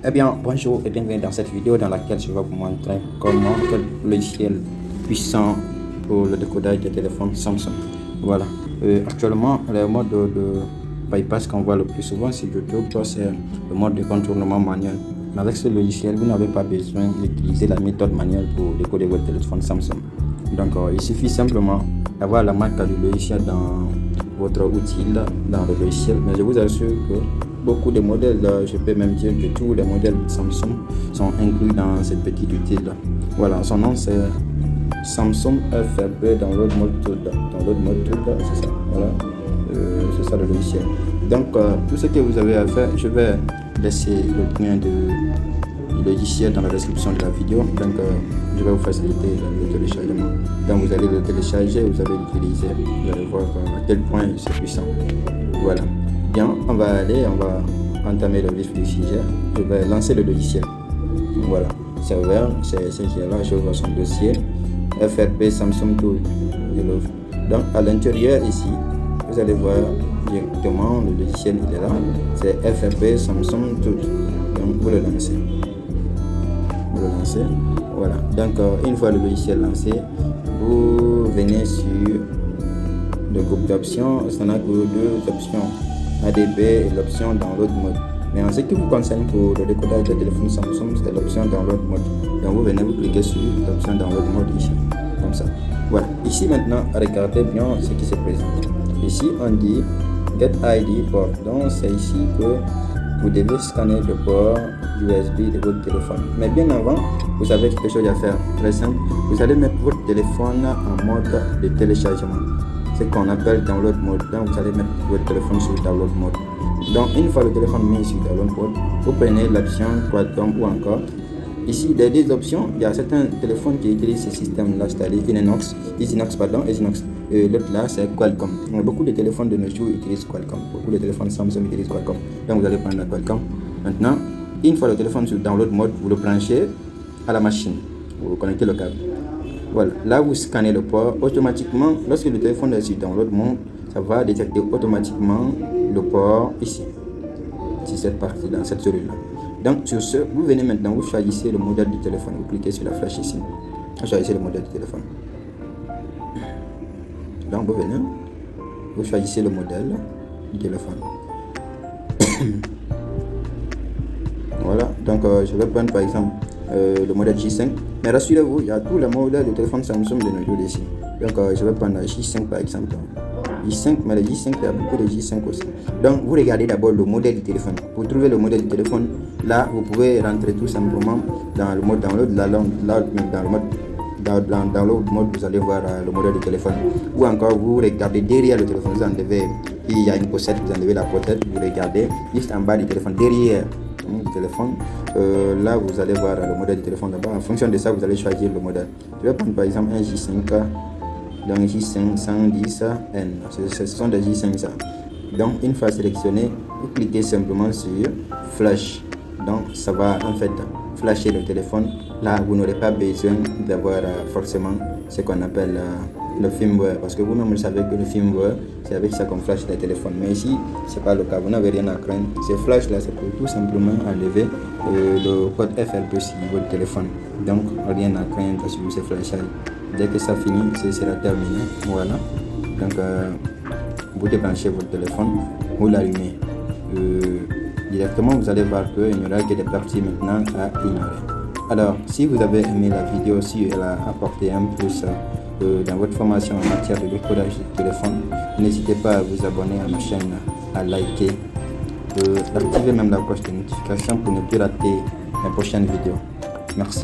Eh bien, bonjour et bienvenue dans cette vidéo dans laquelle je vais vous montrer comment quel logiciel puissant pour le décodage des téléphones Samsung. Voilà. Actuellement, le mode de bypass qu'on voit le plus souvent sur YouTube, c'est le mode de contournement manuel. Mais avec ce logiciel, vous n'avez pas besoin d'utiliser la méthode manuelle pour décoder votre téléphone Samsung. Donc, il suffit simplement d'avoir la marque du logiciel dans votre outil, dans le logiciel. Mais je vous assure que beaucoup de modèles, je peux même dire que tous les modèles Samsung sont inclus dans cette petite outil là. Voilà, son nom c'est Samsung FRP Download Mode Tool. Download Mode Tool, c'est ça. Voilà, c'est ça le logiciel. Donc, tout ce que vous avez à faire, je vais laisser le lien du logiciel dans la description de la vidéo. Donc, je vais vous faciliter le téléchargement. Donc, vous allez le télécharger, vous allez l'utiliser. Vous allez voir à quel point c'est puissant. Voilà. Bien, on va entamer le vif du sujet. Je vais lancer le logiciel. Voilà, c'est ouvert, c'est là, je vois son dossier FRP Samsung Tool. Donc à l'intérieur ici, vous allez voir directement le logiciel, il est là, c'est FRP Samsung Tool. Donc vous le lancez. Voilà. Donc une fois le logiciel lancé, vous venez sur le groupe d'options. Ça n'a que deux options, ADB et l'option Download Mode. Mais en ce qui vous concerne pour le décodage de téléphone Samsung, c'est l'option Download Mode. Donc vous venez vous cliquer sur l'option Download Mode ici, comme ça. Voilà. Ici maintenant, regardez bien ce qui se présente. Ici on dit Get ID Port. Donc c'est ici que vous devez scanner le port USB de votre téléphone. Mais bien avant, vous avez quelque chose à faire. Très simple. Vous allez mettre votre téléphone en mode de téléchargement. C'est ce qu'on appelle Download Mode. Donc vous allez mettre votre téléphone sur Download Mode. Donc une fois le téléphone mis sur Download Mode, vous prenez l'option Qualcomm ou encore ici des deux options. Il y a certains téléphones qui utilisent ce système là, c'est-à-dire Exynos. L'autre là c'est Qualcomm. Beaucoup de téléphones de nos jours utilisent Qualcomm. Beaucoup de téléphones Samsung utilisent Qualcomm. Donc vous allez prendre la Qualcomm. Maintenant, une fois le téléphone sur Download Mode, vous le branchez à la machine. Vous connectez le câble. Voilà, là vous scannez le port. Automatiquement, lorsque le téléphone est sur Download Mode, ça va détecter automatiquement le port ici, sur cette partie là, cette cellule là. Donc sur ce, vous venez maintenant, vous choisissez le modèle du téléphone, vous cliquez sur la flèche ici, vous choisissez le modèle du téléphone. Donc vous venez, vous choisissez le modèle du téléphone. Voilà, donc je vais prendre par exemple le modèle J5, mais rassurez-vous, il y a tous les modèles de téléphone Samsung de nos jours ici. Donc je vais prendre la J5 par exemple. J5, mais le J5, il y a beaucoup de J5 aussi. Donc vous regardez d'abord le modèle du téléphone. Pour trouver le modèle du téléphone, là vous pouvez rentrer tout simplement dans le mode download. Dans le download mode, vous allez voir le modèle du téléphone. Ou encore vous regardez derrière le téléphone, vous enlevez, il y a une pochette, vous enlevez la pochette, vous regardez juste en bas du téléphone, derrière du téléphone. Là vous allez voir le modèle du téléphone là-bas. En fonction de ça, vous allez choisir le modèle. Je vais prendre par exemple un J5. Donc J5 110N, ce sont des J5 ça. Donc une fois sélectionné, vous cliquez simplement sur flash. Donc ça va en fait flasher le téléphone. Là vous n'aurez pas besoin d'avoir forcément ce qu'on appelle le firmware, parce que vous-même vous savez que le firmware c'est avec ça qu'on flash les téléphones. Mais ici c'est pas le cas, vous n'avez rien à craindre. Ce flash là c'est pour tout simplement enlever le code FRP sur votre téléphone. Donc rien à craindre sur ce flashage. Dès que ça finit, ce sera terminé. Voilà. Donc, vous débranchez votre téléphone, vous l'allumez. Directement, vous allez voir qu'il n'y aura que des parties maintenant à ignorer. Alors, si vous avez aimé la vidéo, si elle a apporté un plus dans votre formation en matière de décodage de téléphone, n'hésitez pas à vous abonner à ma chaîne, à liker, d'activer même la cloche de notification pour ne plus rater les prochaines vidéos. Merci.